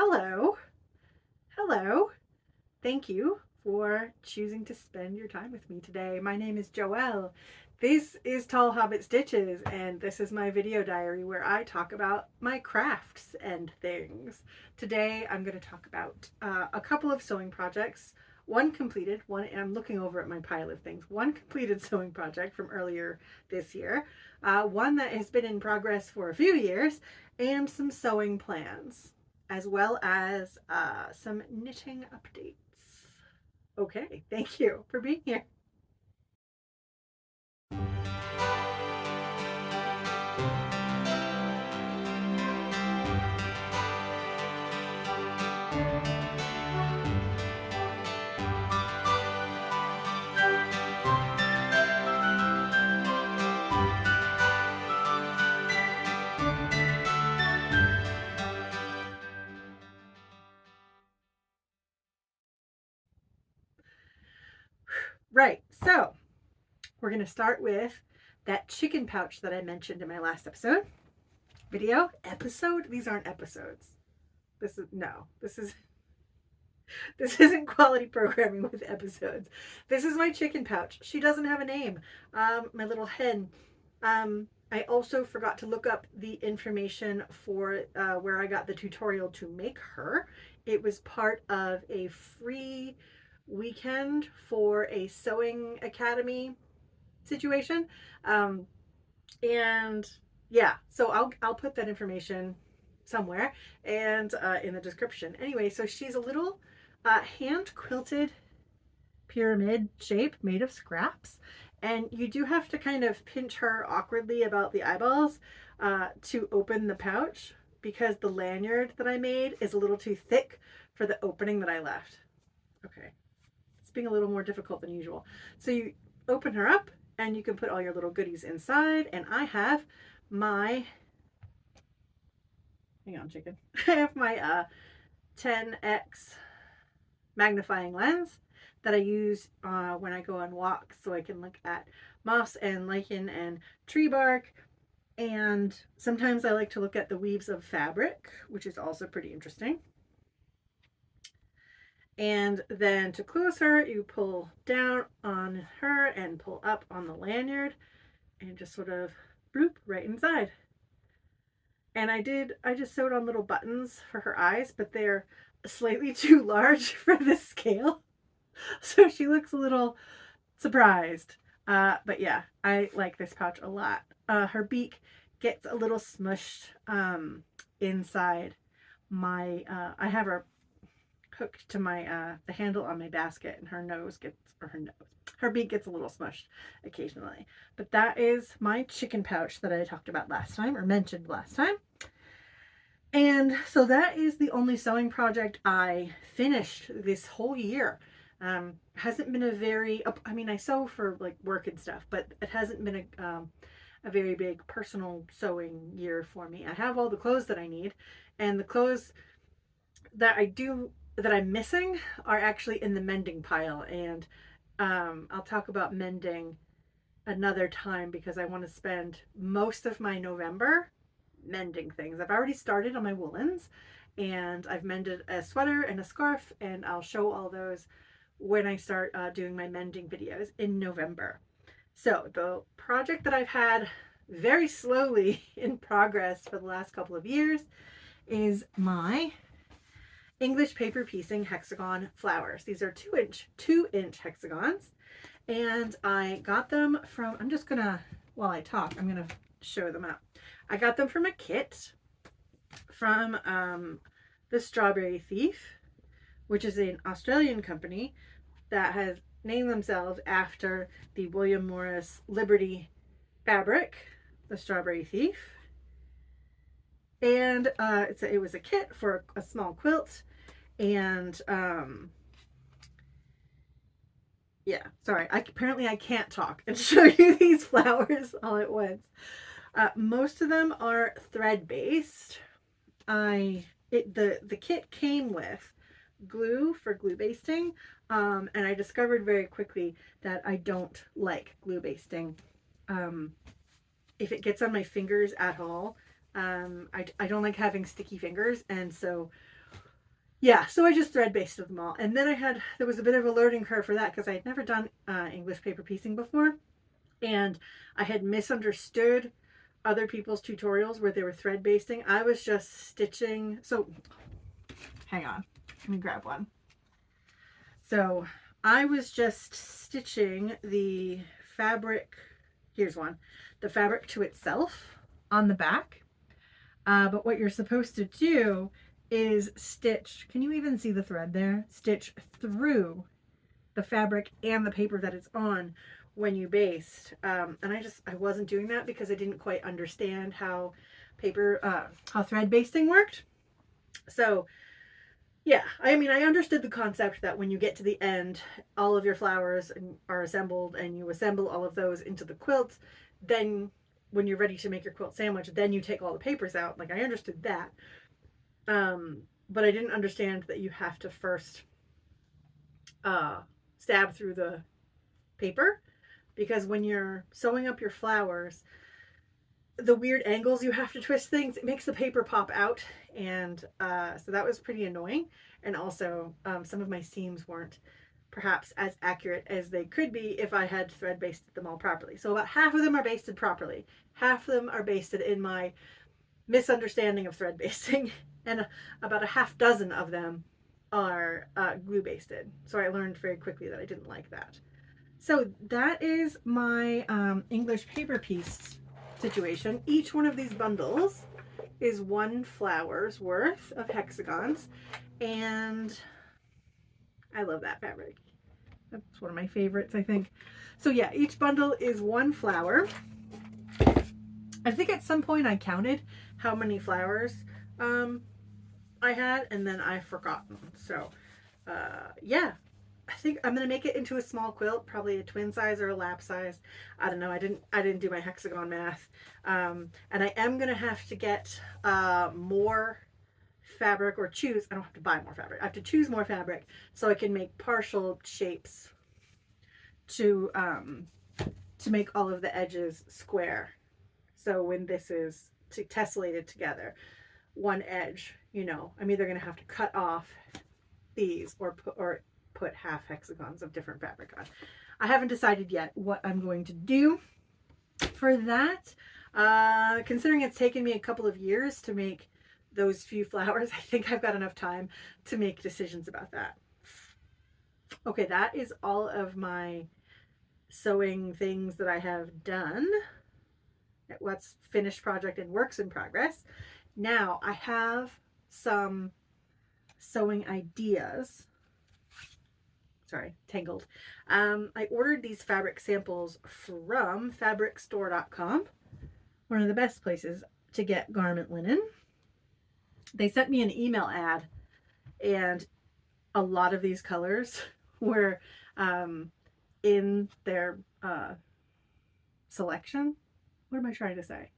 Hello. Hello. Thank you for choosing to spend your time with me today. My name is Joelle. This is Tall Hobbit Stitches, and this is my video diary where I talk about my crafts and things. Today, I'm going to talk about a couple of sewing projects. One completed, one, and I'm looking over at my pile of things. One completed sewing project from earlier this year, one that has been in progress for a few years, and some sewing plans, as well as some knitting updates. Okay, thank you for being here. Right, so we're going to start with that chicken pouch that I mentioned in my last video. These aren't episodes. This isn't quality programming with episodes. This is my chicken pouch. She doesn't have a name. My little hen. I also forgot to look up the information for where I got the tutorial to make her. It was part of a free weekend for a sewing academy situation. And yeah, so I'll put that information somewhere and in the description. Anyway, so she's a little hand quilted pyramid shape made of scraps, and you do have to kind of pinch her awkwardly about the eyeballs to open the pouch, because the lanyard that I made is a little too thick for the opening that I left. Okay, it's being a little more difficult than usual. So you open her up and you can put all your little goodies inside, and I have my hang on chicken I have my 10x magnifying lens that I use when I go on walks, so I can look at moss and lichen and tree bark. And sometimes I like to look at the weaves of fabric, which is also pretty interesting. And then to close her, you pull down on her and pull up on the lanyard and just sort of bloop right inside. And I just sewed on little buttons for her eyes, but they're slightly too large for this scale. So she looks a little surprised. But yeah, I like this pouch a lot. Her beak gets a little smushed inside my, I have her hooked to my, the handle on my basket, and her beak gets a little smushed occasionally. But that is my chicken pouch that I talked about last time, or mentioned last time. And so that is the only sewing project I finished this whole year. Hasn't been a very, I mean, I sew for like work and stuff, but it hasn't been a very big personal sewing year for me. I have all the clothes that I need, and the clothes that I'm missing are actually in the mending pile. And I'll talk about mending another time, because I want to spend most of my November mending things. I've already started on my woolens, and I've mended a sweater and a scarf, and I'll show all those when I start doing my mending videos in November. So the project that I've had very slowly in progress for the last couple of years is my English paper piecing hexagon flowers. These are 2-inch hexagons, and I got them from, I'm just gonna, while I talk, I'm gonna show them out. I got them from a kit from the Strawberry Thief, which is an Australian company that has named themselves after the William Morris Liberty fabric, the Strawberry Thief. And it was a kit for a small quilt. And yeah, sorry, apparently I can't talk and show you these flowers all at once. Most of them are thread based. The kit came with glue for glue basting, and I discovered very quickly that I don't like glue basting. If it gets on my fingers at all, I don't like having sticky fingers, and so Yeah, so I just thread basted them all. And then there was a bit of a learning curve for that because I had never done English paper piecing before. And I had misunderstood other people's tutorials where they were thread basting. I was just stitching. So hang on, let me grab one. So I was just stitching the fabric. Here's one, the fabric to itself on the back. But what you're supposed to do is stitch. Can you even see the thread there? Stitch through the fabric and the paper that it's on when you baste. And I wasn't doing that because I didn't quite understand how how thread basting worked. So yeah, I mean, I understood the concept that when you get to the end, all of your flowers are assembled and you assemble all of those into the quilt. Then when you're ready to make your quilt sandwich, then you take all the papers out. Like, I understood that. But I didn't understand that you have to first stab through the paper, because when you're sewing up your flowers, the weird angles you have to twist things, it makes the paper pop out. And so that was pretty annoying. And also, some of my seams weren't perhaps as accurate as they could be if I had thread basted them all properly. So about half of them are basted properly. Half of them are basted in my misunderstanding of thread basting. And about a half dozen of them are glue basted. So I learned very quickly that I didn't like that. So that is my English paper piece situation. Each one of these bundles is one flower's worth of hexagons, and I love that fabric. That's one of my favorites, I think. So yeah, each bundle is one flower. I think at some point I counted how many flowers I had, and then I forgot them. So yeah, I think I'm gonna make it into a small quilt, probably a twin size or a lap size. I don't know. I didn't do my hexagon math, and I am gonna have to get more fabric, or choose. I don't have to buy more fabric. I have to choose more fabric so I can make partial shapes to make all of the edges square. So when this is tessellated together, one edge, I'm either gonna have to cut off these or put half hexagons of different fabric on. I haven't decided yet what I'm going to do for that. Considering it's taken me a couple of years to make those few flowers, I think I've got enough time to make decisions about that. Okay, that is all of my sewing things that I have done. What's finished project and works in progress. Now I have some sewing ideas. Sorry, tangled. I ordered these fabric samples from fabricstore.com, one of the best places to get garment linen. They sent me an email ad, and a lot of these colors were in their selection. What am I trying to say?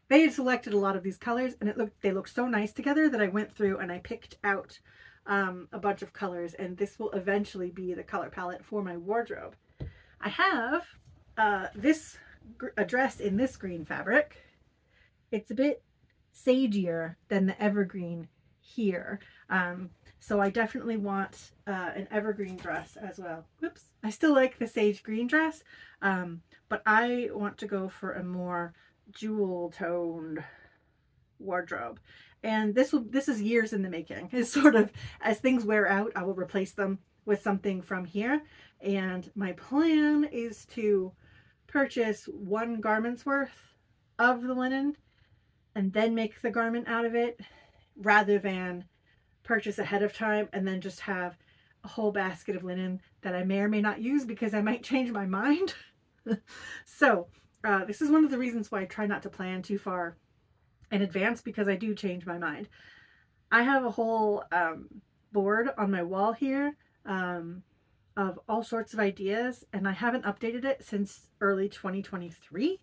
They had selected a lot of these colors, and they looked so nice together that I went through and I picked out a bunch of colors, and this will eventually be the color palette for my wardrobe. I have a dress in this green fabric. It's a bit sagier than the evergreen here. So I definitely want an evergreen dress as well. Whoops. I still like the sage green dress, but I want to go for a more jewel toned wardrobe. And this is years in the making. It's sort of, as things wear out, I will replace them with something from here. And my plan is to purchase one garment's worth of the linen and then make the garment out of it, rather than purchase ahead of time and then just have a whole basket of linen that I may or may not use because I might change my mind. So this is one of the reasons why I try not to plan too far in advance, because I do change my mind. I have a whole board on my wall here of all sorts of ideas, and I haven't updated it since early 2023.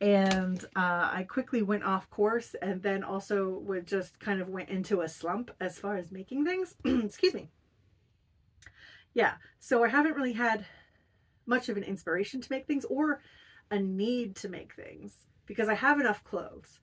And I quickly went off course, and then also just kind of went into a slump as far as making things. Excuse me. Yeah, so I haven't really had much of an inspiration to make things or a need to make things because I have enough clothes.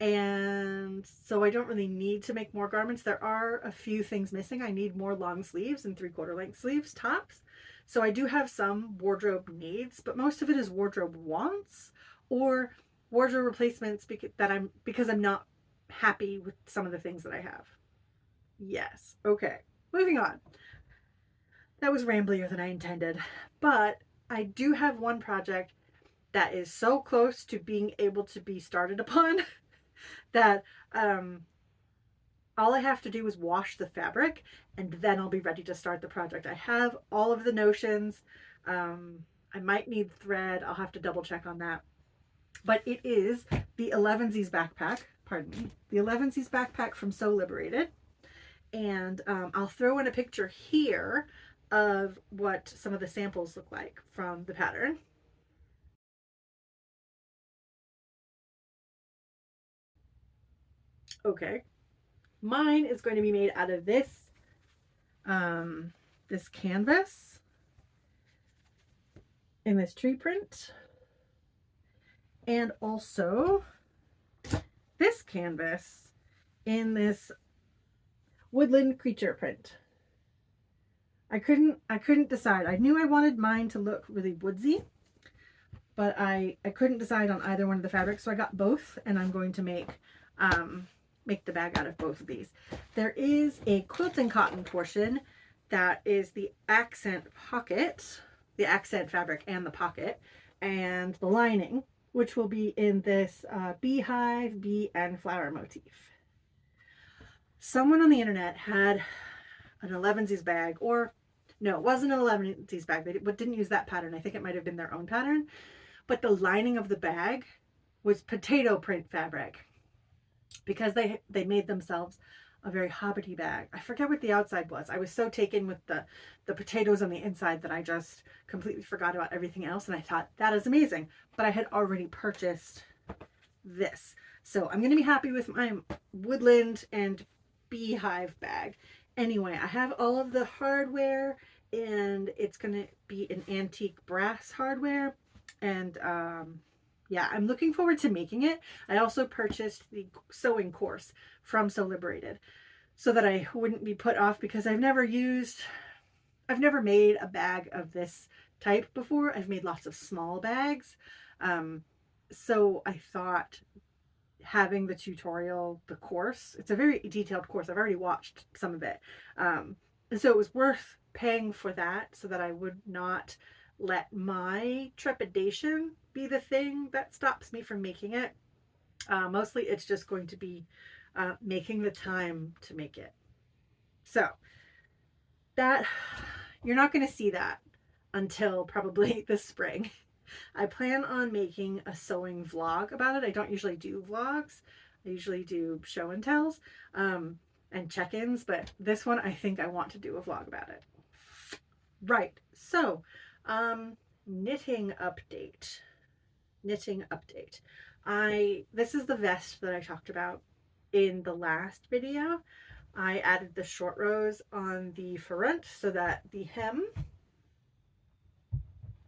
And so I don't really need to make more garments. There are a few things missing. I need more long sleeves and 3/4 length sleeves, tops. So I do have some wardrobe needs, but most of it is wardrobe wants or wardrobe replacements because I'm not happy with some of the things that I have. Yes. Okay. Moving on. That was ramblier than I intended, but I do have one project that is so close to being able to be started upon that all I have to do is wash the fabric and then I'll be ready to start the project. I have all of the notions. I might need thread. I'll have to double check on that. But it is the Elevenses Backpack. Pardon me. The Elevenses Backpack from Sew Liberated. And I'll throw in a picture here of what some of the samples look like from the pattern. Okay. Mine is going to be made out of this canvas in this tree print, and also this canvas in this woodland creature print. I couldn't decide. I knew I wanted mine to look really woodsy, but I couldn't decide on either one of the fabrics, so I got both, and I'm going to make the bag out of both of these. There is a quilting cotton portion that is the accent pocket, the accent fabric and the pocket, and the lining, which will be in this beehive, bee, and flower motif. Someone on the internet had an Elevenses bag, or no, it wasn't an Elevenses bag. They didn't use that pattern. I think it might have been their own pattern, but the lining of the bag was potato print fabric because they made themselves a very hobbity bag. I forget what the outside was. I was so taken with the potatoes on the inside that I just completely forgot about everything else, and I thought that is amazing. But I had already purchased this, so I'm going to be happy with my woodland and beehive bag. Anyway, I have all of the hardware, and it's going to be an antique brass hardware, and yeah, I'm looking forward to making it. I also purchased the sewing course from Sew Liberated so that I wouldn't be put off, because I've never made a bag of this type before. I've made lots of small bags. So I thought having the tutorial, the course, it's a very detailed course. I've already watched some of it. And so it was worth paying for that so that I would not let my trepidation be the thing that stops me from making it. Mostly it's just going to be making the time to make it. So that, you're not going to see that until probably the spring. I plan on making a sewing vlog about it. I don't usually do vlogs. I usually do show and tells and check-ins, but this one I think I want to do a vlog about it. Right, so knitting update. This is the vest that I talked about in the last video. I added the short rows on the front so that the hem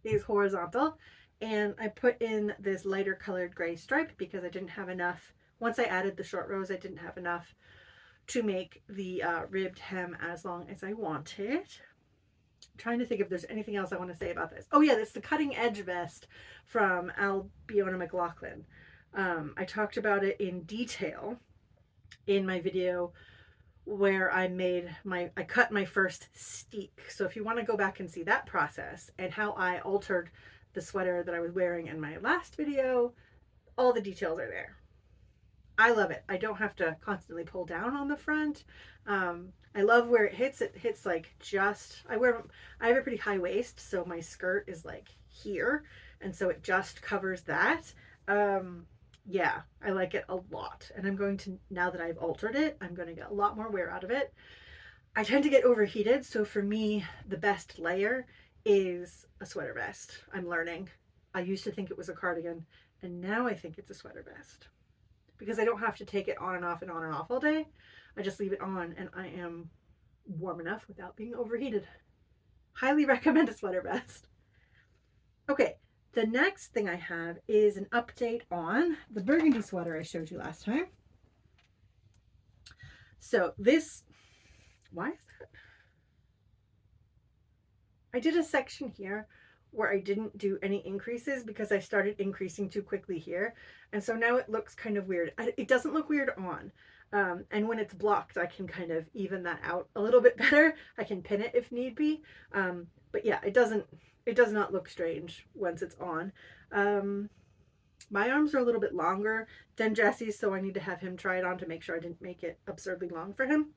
is horizontal, and I put in this lighter colored gray stripe because I didn't have enough. Once I added the short rows, I didn't have enough to make the ribbed hem as long as I wanted. I'm trying to think if there's anything else I want to say about this. Oh yeah, it's the cutting edge vest from Albiona McLaughlin. I talked about it in detail in my video where I cut my first steek. So if you want to go back and see that process and how I altered the sweater that I was wearing in my last video, all the details are there. I love it. I don't have to constantly pull down on the front. I love where it hits. It hits like just, I have a pretty high waist, so my skirt is like here, and so it just covers that. Yeah, I like it a lot, and I'm going to, now that I've altered it, I'm going to get a lot more wear out of it. I tend to get overheated, so for me, the best layer is a sweater vest. I'm learning. I used to think it was a cardigan, and now I think it's a sweater vest because I don't have to take it on and off and on and off all day. I just leave it on, and I am warm enough without being overheated. Highly recommend a sweater vest. Okay, The next thing I have is an update on the burgundy sweater I showed you last time. So this, why is that? I did a section here where I didn't do any increases because I started increasing too quickly here. And so now it looks kind of weird. It doesn't look weird on. And when it's blocked, I can kind of even that out a little bit better. I can pin it if need be. But yeah, it does not look strange once it's on. My arms are a little bit longer than Jesse's, so I need to have him try it on to make sure I didn't make it absurdly long for him.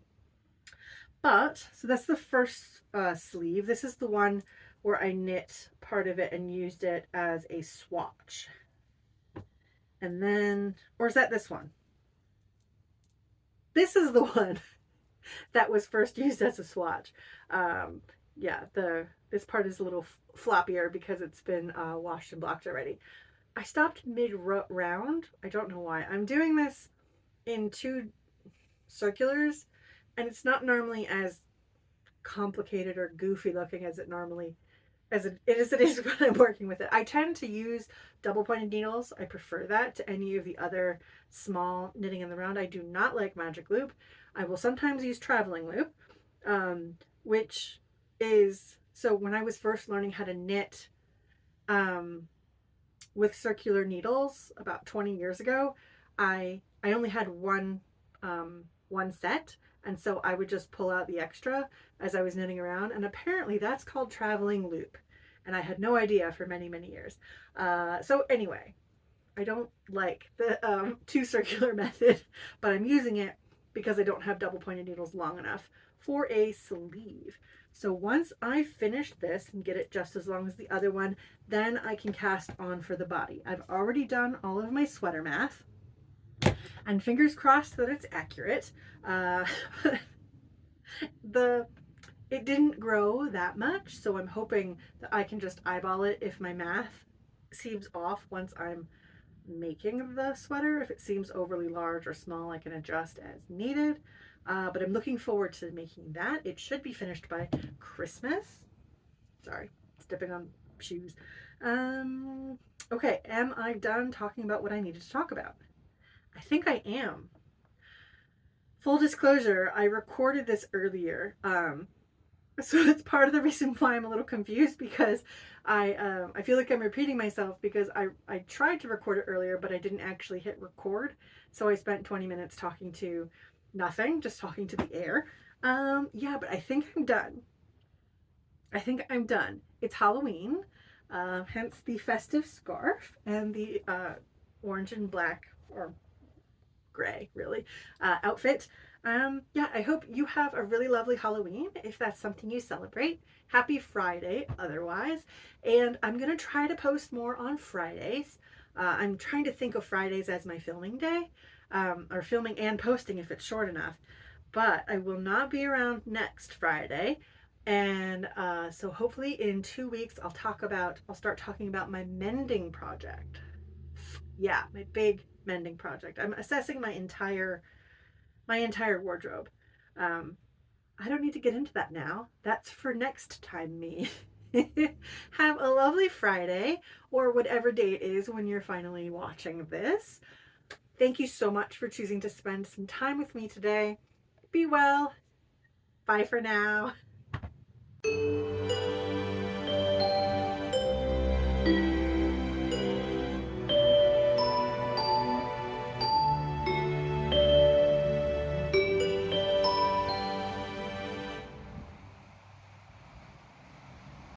But, so that's the first sleeve. This is the one where I knit part of it and used it as a swatch. And then, or is that this one? This is the one that was first used as a swatch. Yeah, this part is a little floppier because it's been washed and blocked already. I stopped mid-round. I don't know why. I'm doing this in 2 circulars, and it's not normally as complicated or goofy looking as it normally it is when I'm working with it. I tend to use double pointed needles. I prefer that to any of the other small knitting in the round. I do not like magic loop. I will sometimes use traveling loop, which is, so when I was first learning how to knit with circular needles about 20 years ago, I only had one set, and so I would just pull out the extra as I was knitting around, and apparently that's called traveling loop, and I had no idea for many years. So anyway, I don't like the 2 circular method, but I'm using it because I don't have double pointed needles long enough for a sleeve. So once I finish this and get it just as long as the other one, then I can cast on for the body. I've already done all of my sweater math, and fingers crossed that it's accurate. It didn't grow that much, so I'm hoping that I can just eyeball it if my math seems off once I'm making the sweater. If it seems overly large or small, I can adjust as needed. But I'm looking forward to making that. It should be finished by Christmas. Sorry, stepping on shoes. Okay, am I done talking about what I needed to talk about? I think I am. Full disclosure, I recorded this earlier. So that's part of the reason why I'm a little confused, because I feel like I'm repeating myself because I tried to record it earlier, but I didn't actually hit record. So I spent 20 minutes talking to nothing, just talking to the air. Yeah, but I think I'm done. I think I'm done. It's Halloween, hence the festive scarf and the orange and black, or gray really, outfit. Yeah, I hope you have a really lovely Halloween if that's something you celebrate. Happy Friday otherwise. And I'm going to try to post more on Fridays. I'm trying to think of Fridays as my filming day, or filming and posting if it's short enough. But I will not be around next Friday. And so hopefully in 2 weeks I'll start talking about my mending project. Yeah, my big mending project. I'm assessing my entire wardrobe. I don't need to get into that now. That's for next time me. Have a lovely Friday, or whatever day it is when you're finally watching this. Thank you so much for choosing to spend some time with me today. Be well. Bye for now.